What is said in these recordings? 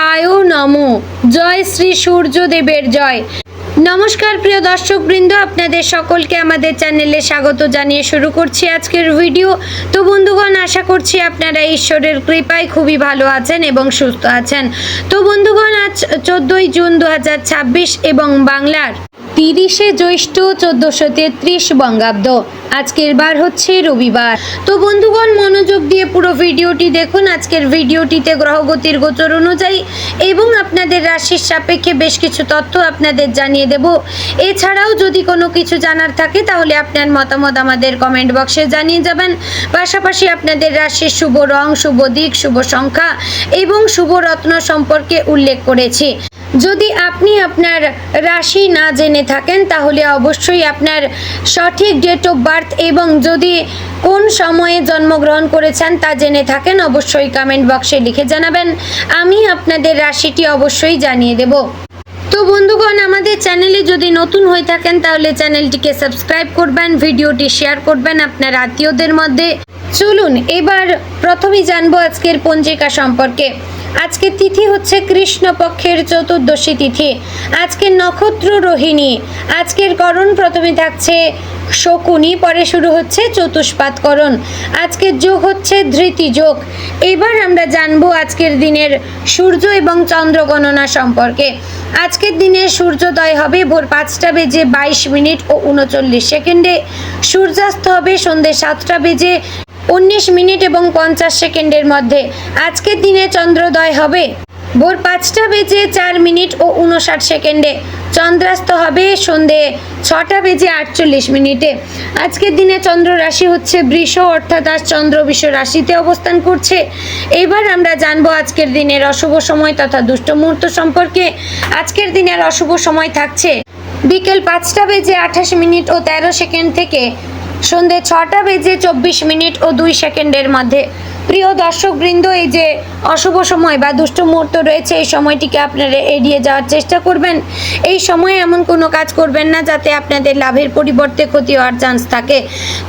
শিবায় নমো। জয় শ্রী সূর্যদেবের জয়। নমস্কার প্রিয় দর্শকবৃন্দ, আপনাদের সকলকে আমাদের চ্যানেলে স্বাগত জানিয়ে শুরু করছি আজকের ভিডিও। তো বন্ধুগণ, আশা করছি আপনারা ঈশ্বরের কৃপায় খুবই ভালো আছেন এবং সুস্থ আছেন। তো বন্ধুগণ, আজ 14ই জুন 2026 এবং বাংলার 30শে জ্যৈষ্ঠ 1433 বঙ্গাব্দ। আজকের বার হচ্ছে রবিবার। তো বন্ধুগণ, মনোযোগ দিয়ে পুরো ভিডিওটি দেখুন। আজকের ভিডিওটিতে গ্রহগতির গোচর অনুযায়ী এবং আপনাদের রাশির সাপেক্ষে বেশ কিছু তথ্য আপনাদের জানিয়ে দেব। এছাড়াও যদি কোনো কিছু জানার থাকে তাহলে আপনার মতামত আমাদের কমেন্ট বক্সে জানিয়ে যাবেন। পাশাপাশি আপনাদের রাশির শুভ রং, শুভ দিক, শুভ সংখ্যা এবং শুভ রত্ন সম্পর্কে উল্লেখ করেছি। যদি আপনি আপনার রাশি না জেনে থাকেন তাহলে অবশ্যই আপনার সঠিক ডেট অফ বার্থ এবং যদি কোন সময়ে জন্মগ্রহণ করেছেন তা জেনে থাকেন অবশ্যই কমেন্ট বক্সে লিখে জানাবেন। আমি আপনাদের রাশিটি অবশ্যই জানিয়ে দেব। তো বন্ধুগণ, আমাদের চ্যানেলে যদি নতুন হয়ে থাকেন তাহলে চ্যানেলটিকে সাবস্ক্রাইব করবেন, ভিডিওটি শেয়ার করবেন আপনার আত্মীয়দের মধ্যে। চলুন এবার প্রথমেই জানবো আজকের পঞ্জিকা সম্পর্কে। আজকের তিথি হচ্ছে কৃষ্ণপক্ষের চতুর্দশী তিথি। আজকের নক্ষত্র রোহিণী। আজকের করণ প্রথমে থাকছে শকুনি, পরে শুরু হচ্ছে চতুষ্পাদ করণ। আজকের যোগ হচ্ছে ধৃতি যোগ। এবার আমরা জানবো আজকের দিনের সূর্য এবং চন্দ্র গণনা সম্পর্কে। আজকের দিনে সূর্যোদয় হবে ভোর 5টা বেজে 22 মিনিট ও 39 সেকেন্ডে। সূর্যাস্ত হবে সন্ধ্যে 7টা বেজে 19 মিনিট এবং 50 সেকেন্ডের মধ্যে। আজকের দিনে চন্দ্রোদয় হবে ভোর 5টা বেজে 4 মিনিট ও 59 সেকেন্ডে। চন্দ্রাস্ত হবে সন্ধ্যে 6টা বেজে 48 মিনিটে। আজকের দিনে চন্দ্র রাশি হচ্ছে বৃষ, অর্থাৎ আজ চন্দ্র বৃষ রাশিতে অবস্থান করছে। এবার আমরা জানবো আজকের দিনের অশুভ সময় তথা দুষ্ট মুহূর্ত সম্পর্কে। আজকের দিনের অশুভ সময় থাকছে বিকেল 5টা বেজে 28 মিনিট ও 13 সেকেন্ড থেকে সন্ধ্যে 6টা বেজে 24 মিনিট ও 2 সেকেন্ডের মধ্যে। প্রিয় দর্শকবৃন্দ, এই যে অশুভ সময় বা দুষ্ট মুহূর্ত রয়েছে এই সময়টিকে আপনারা এড়িয়ে যাওয়ার চেষ্টা করবেন। এই সময়ে এমন কোনো কাজ করবেন না যাতে আপনাদের লাভের পরিবর্তে ক্ষতি হওয়ার চান্স থাকে।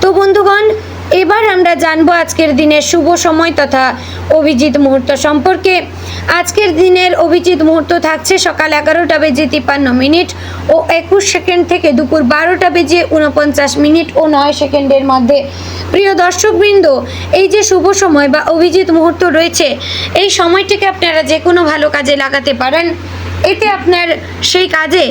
তো বন্ধুগণ, এবার আমরা জানবো আজকের দিনের শুভ সময় তথা অভিজিৎ মুহূর্ত সম্পর্কে। আজকের দিনের অভিজিৎ মুহূর্ত থাকছে সকাল 11টা বেজে 53 মিনিট ও 21 সেকেন্ড থেকে দুপুর 12টা বেজে 49 মিনিট ও 9 সেকেন্ডের মধ্যে। প্রিয় দর্শকবৃন্দ, এই যে শুভ সময় বা অভিজিৎ মুহূর্ত রয়েছে এই সময়টিকে আপনারা যে কোনো ভালো কাজে লাগাতে পারেন। এতে আপনার সেই কাজে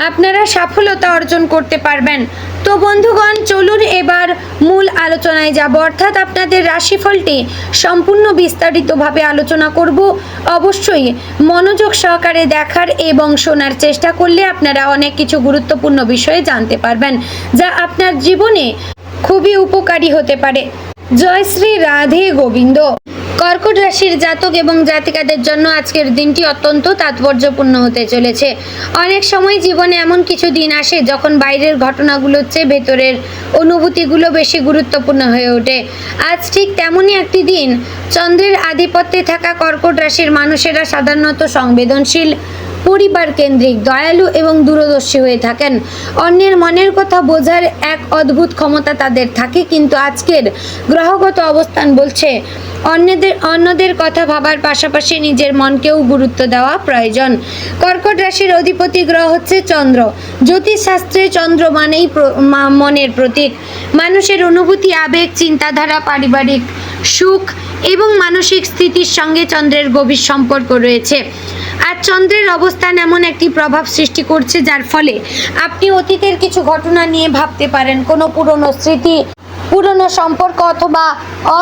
আপনারা সফলতা অর্জন করতে পারবেন। তো বন্ধুগণ, চলুন এবার মূল আলোচনায় যাব, অর্থাৎ আপনাদের রাশিফলটি সম্পূর্ণ বিস্তারিতভাবে আলোচনা করব। অবশ্যই মনোযোগ সহকারে দেখার এবং শোনার চেষ্টা করলে আপনারা অনেক কিছু গুরুত্বপূর্ণ বিষয়ে জানতে পারবেন যা আপনার জীবনে খুবই উপকারী হতে পারে। জয় শ্রী রাধে গোবিন্দ। কর্কট রাশির জাতক এবং জাতিকাদের জন্য আজকের দিনটি অত্যন্ত তাৎপর্যপূর্ণ হতে চলেছে। অনেক সময় জীবনে এমন কিছু দিন আসে যখন বাইরের ঘটনাগুলোর চেয়ে ভেতরের অনুভূতিগুলো বেশি গুরুত্বপূর্ণ হয়ে ওঠে। আজ ঠিক তেমনই একটি দিন। চন্দ্রের আধিপত্যে থাকা কর্কট রাশির মানুষেরা সাধারণত সংবেদনশীল, পরিবার কেন্দ্রিক, দয়ালু এবং দূরদর্শী হয়ে থাকেন। অন্যের মনের কথা বোঝার এক অদ্ভুত ক্ষমতা তাদের থাকে, কিন্তু আজকের গ্রহগত অবস্থান বলছে অন্যদের কথা ভাবার পাশাপাশি নিজের মনকেও গুরুত্ব দেওয়া প্রয়োজন। কর্কট রাশির অধিপতি গ্রহ হচ্ছে চন্দ্র। জ্যোতিষশাস্ত্রে চন্দ্র মানেই মনের প্রতীক। মানুষের অনুভূতি, আবেগ, চিন্তাধারা, পারিবারিক সুখ এবং মানসিক স্থিতির সঙ্গে চন্দ্রের গভীর সম্পর্ক রয়েছে। আর চন্দ্রের অবস্থান এমন একটি প্রভাব সৃষ্টি করছে যার ফলে আপনি অতীতের কিছু ঘটনা নিয়ে ভাবতে পারেন। কোনো পুরনো স্মৃতি, পুরনো সম্পর্ক অথবা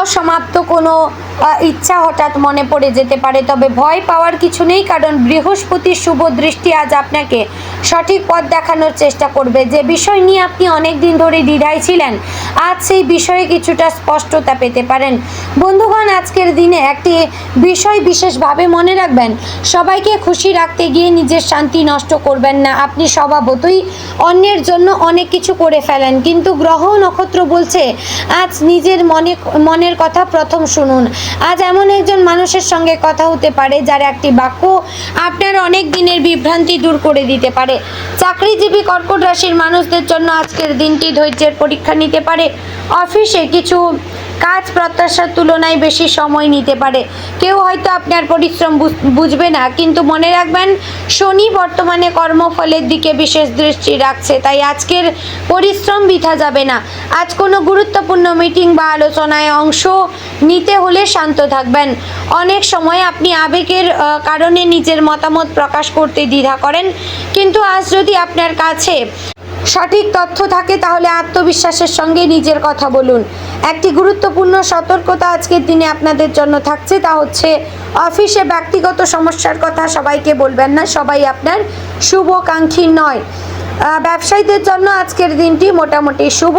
অসমাপ্ত কোনো ইচ্ছা হঠাৎ মনে পড়ে যেতে পারে। তবে ভয় পাওয়ার কিছু নেই, কারণ বৃহস্পতির শুভ দৃষ্টি আজ আপনাকে সঠিক পথ দেখানোর চেষ্টা করবে। যে বিষয় নিয়ে আপনি অনেক দিন ধরে দ্বিধায় ছিলেন, আজ সেই বিষয়ে কিছুটা স্পষ্টতা পেতে পারেন। বন্ধুগণ, আজকের দিনে একটি বিষয় বিশেষভাবে মনে রাখবেন, সবাইকে খুশি রাখতে গিয়ে নিজের শান্তি নষ্ট করবেন না। আপনি স্বভাবতই অন্যের জন্য অনেক কিছু করে ফেলেন, কিন্তু গ্রহ নক্ষত্র বলছে আজ নিজের মনের কথা প্রথম শুনুন। আজ এমন একজন মানুষের সঙ্গে কথা হতে পারে যার একটি বাক্য আপনার অনেক দিনের বিভ্রান্তি দূর করে দিতে পারে। চাকরিজীবী কর্কট রাশির মানুষদের জন্য আজকের দিনটি ধৈর্যের পরীক্ষা নিতে পারে। অফিসে কিছু কাজ প্রত্যাশার তুলনায় বেশি সময় নিতে পারে। কেউ হয়তো আপনার পরিশ্রম বুঝবে না, কিন্তু মনে রাখবেন শনি বর্তমানে কর্মফলের দিকে বিশেষ দৃষ্টি রাখছে, তাই আজকের পরিশ্রম বৃথা যাবে না। আজ কোনো গুরুত্বপূর্ণ মিটিং বা আলোচনায় অংশ নিতে হলে শান্ত থাকবেন। অনেক সময় আপনি আবেগের কারণে নিজের মতামত প্রকাশ করতে দ্বিধা করেন, কিন্তু আজ যদি আপনার কাছে সঠিক তথ্য থাকে তাহলে আত্মবিশ্বাসের সঙ্গে নিজের কথা বলুন। একটি গুরুত্বপূর্ণ সতর্কতা আজকের দিনে আপনাদের জন্য থাকছে, তা হচ্ছে অফিসে ব্যক্তিগত সমস্যার কথা সবাইকে বলবেন না, সবাই আপনার শুভকাঙ্ক্ষী নয়। ব্যবসায়ীদের জন্য আজকের দিনটি মোটামুটি শুভ,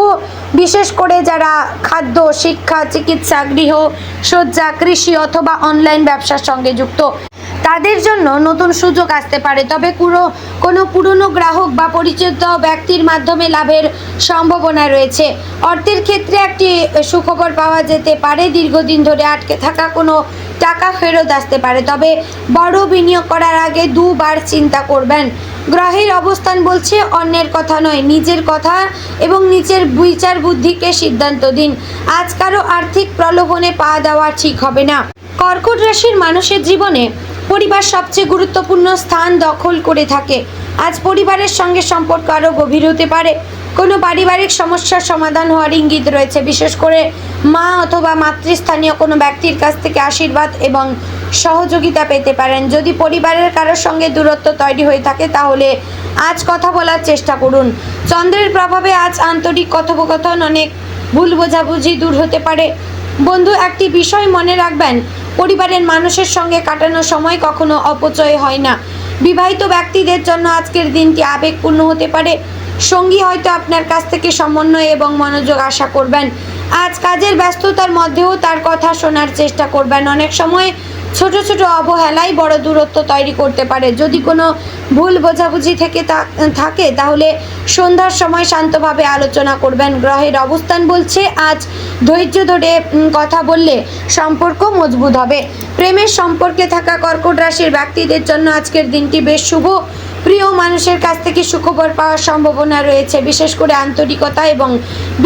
বিশেষ করে যারা খাদ্য, শিক্ষা, চিকিৎসা, গৃহ সজ্জা, কৃষি অথবা অনলাইন ব্যবসার সঙ্গে যুক্ত তাদের জন্য নতুন সুযোগ আসতে পারে। তবে কোনো পুরনো গ্রাহক বা পরিচিত ব্যক্তির মাধ্যমে লাভের সম্ভাবনা রয়েছে। অর্থের ক্ষেত্রে একটি সুখবর পাওয়া যেতে পারে। দীর্ঘদিন ধরে আটকে থাকা কোনো টাকা ফেরত আসতে পারে, তবে বড় বিনিয়োগ করার আগে দুবার চিন্তা করবেন। গ্রহের অবস্থান বলছে অন্যের কথা নয়, নিজের কথা এবং নিজের বিচার বুদ্ধিকে সিদ্ধান্ত দিন। আজ কারো আর্থিক প্রলোভনে পা দেওয়া ঠিক হবে না। কর্কট রাশির মানুষের জীবনে পরিবার সবচেয়ে গুরুত্বপূর্ণ স্থান দখল করে থাকে। আজ পরিবারের সঙ্গে সম্পর্ক আরও গভীর হতে পারে। কোনো পারিবারিক সমস্যার সমাধান হওয়ার ইঙ্গিত রয়েছে। বিশেষ করে মা অথবা মাতৃস্থানীয় কোনো ব্যক্তির কাছ থেকে আশীর্বাদ এবং সহযোগিতা পেতে পারেন। যদি পরিবারের কারোর সঙ্গে দূরত্ব তৈরি হয়ে থাকে তাহলে আজ কথা বলার চেষ্টা করুন। চন্দ্রের প্রভাবে আজ আন্তরিক কথোপকথন, অনেক ভুল বোঝাবুঝি দূর হতে পারে। বন্ধু, একটি বিষয় মনে রাখবেন, পরিবারের মানুষের সঙ্গে কাটানো সময় কখনো অপচয় হয় না। বিবাহিত ব্যক্তিদের জন্য আজকের দিনটি আবেগপূর্ণ হতে পারে। সঙ্গী হয়তো আপনার কাছ থেকে সমন্বয় এবং মনোযোগ আশা করবেন। আজ কাজের ব্যস্ততার মধ্যেও তার কথা শোনার চেষ্টা করবেন। অনেক সময় ছোট ছোট অবহেলাই বড় দূরত্ব তৈরি করতে পারে। যদি কোনো ভুল বোঝাবুঝি থাকে তাহলে সন্ধ্যার সময় শান্তভাবে আলোচনা করবেন। গ্রহের অবস্থান বলছে আজ ধৈর্য ধরে কথা বললে সম্পর্ক মজবুত হবে। প্রেমের সম্পর্কে থাকা কর্কট রাশির ব্যক্তিদের জন্য আজকের দিনটি বেশ শুভ। প্রিয় মানুষের কাছ থেকে সুখবর পাওয়ার সম্ভাবনা রয়েছে। বিশেষ করে আন্তরিকতা এবং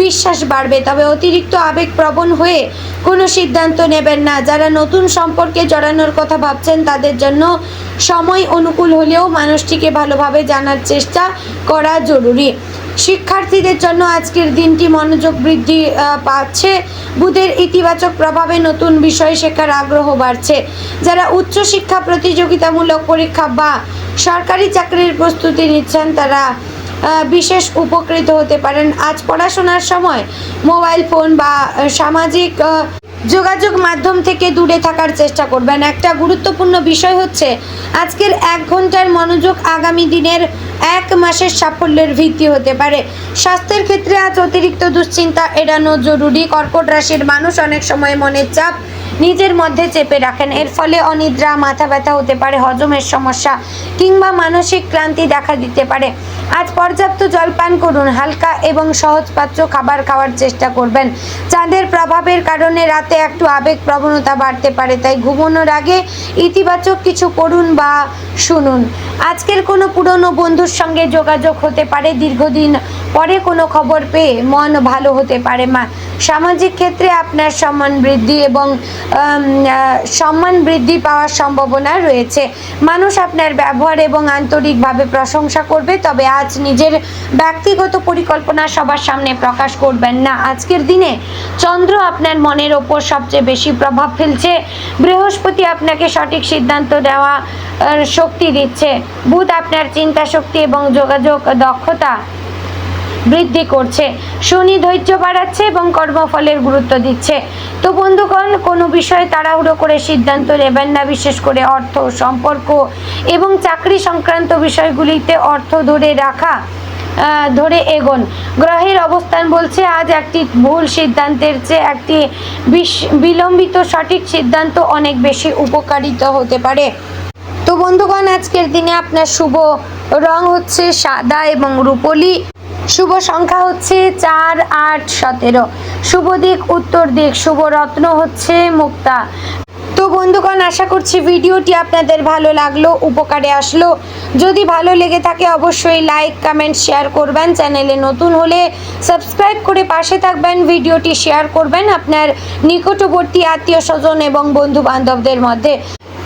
বিশ্বাস বাড়বে, তবে অতিরিক্ত আবেগপ্রবণ হয়ে কোনো সিদ্ধান্ত নেবেন না। যারা নতুন সম্পর্কে জড়ানোর কথা ভাবছেন তাদের জন্য সময় অনুকূল হলেও মানুষটিকে ভালোভাবে জানার চেষ্টা করা জরুরি। শিক্ষার্থীদের জন্য আজকের দিনটি মনোযোগ বৃদ্ধি পাচ্ছে। বুধের ইতিবাচক প্রভাবে নতুন বিষয় শেখার আগ্রহ বাড়ছে। যারা উচ্চশিক্ষা, প্রতিযোগিতামূলক পরীক্ষা বা সরকারি চাকরির প্রস্তুতি নিচ্ছেন তারা বিশেষ উপকৃত হতে পারেন। আজ পড়াশোনার সময় মোবাইল ফোন বা সামাজিক যোগাযোগ মাধ্যম থেকে দূরে থাকার চেষ্টা করবেন। একটা গুরুত্বপূর্ণ বিষয় হচ্ছে আজকের 1 ঘন্টার মনোযোগ আগামী দিনের 1 মাসের সাফল্যের ভিত্তি হতে পারে। স্বাস্থ্যের ক্ষেত্রে আজ অতিরিক্ত দুশ্চিন্তা এড়ানো জরুরি। কর্কট রাশির মানুষ অনেক সময় মনের চাপ নিজের মধ্যে চেপে রাখেন। এর ফলে অনিদ্রা, মাথা ব্যথা হতে পারে, হজমের সমস্যা কিংবা মানসিক ক্লান্তি দেখা দিতে পারে। আজ পর্যাপ্ত জল পান করুন। হালকা এবং সহজপাচ্য খাবার খাওয়ার চেষ্টা করবেন। চাঁদের প্রভাবের কারণে রাতে একটু আবেগ প্রবণতা বাড়তে পারে, তাই ঘুমানোর আগে ইতিবাচক কিছু পড়ুন বা শুনুন। আজকের কোনো পুরনো বন্ধুর সঙ্গে যোগাযোগ হতে পারে। দীর্ঘদিন পরে কোনো খবর পেয়ে মন ভালো হতে পারে। সামাজিক ক্ষেত্রে আপনার সম্মান বৃদ্ধি পাওয়ার সম্ভাবনা রয়েছে। মানুষ আপনার ব্যবহার এবং আন্তরিকভাবে প্রশংসা করবে, তবে আজ নিজের ব্যক্তিগত পরিকল্পনা সবার সামনে প্রকাশ করবেন না। আজকের দিনে চন্দ্র আপনার মনের ওপর সবচেয়ে বেশি প্রভাব ফেলছে। বৃহস্পতি আপনাকে সঠিক সিদ্ধান্ত নেওয়া শক্তি দিচ্ছে। বুধ আপনার চিন্তা শক্তি এবং যোগাযোগ দক্ষতা বৃদ্ধি করছে। শনি ধৈর্য বাড়াচ্ছে এবং কর্মফলের গুরুত্ব দিচ্ছে। তো বন্ধুগণ, কোনো বিষয়ে তাড়াহুড়ো করে সিদ্ধান্ত নেবেন না। বিশেষ করে অর্থ, সম্পর্ক এবং চাকরি সংক্রান্ত বিষয়গুলিতে অর্থ ধরে এগোন। গ্রহের অবস্থান বলছে আজ একটি ভুল সিদ্ধান্তের চেয়ে একটি বিলম্বিত সঠিক সিদ্ধান্ত অনেক বেশি উপকারিত হতে পারে। তো বন্ধুগণ, আজকের দিনে আপনার শুভ রং হচ্ছে সাদা এবং রূপোলি। শুভ সংখ্যা হচ্ছে 4, 8, 17। শুভ দিক উত্তর দিক। শুভ রত্ন হচ্ছে মুক্তা। তো বন্ধুগণ, আশা করছি ভিডিওটি আপনাদের ভালো লাগলো, উপকারে আসলো। যদি ভালো লেগে থাকে অবশ্যই লাইক, কমেন্ট, শেয়ার করবেন। চ্যানেলে নতুন হলে সাবস্ক্রাইব করে পাশে থাকবেন। ভিডিওটি শেয়ার করবেন আপনার নিকটবর্তী আত্মীয় স্বজন এবং বন্ধু বান্ধবদের মধ্যে।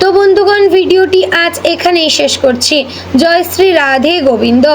তো বন্ধুগণ, ভিডিওটি আজ এখানেই শেষ করছি। জয় শ্রী রাধে গোবিন্দ।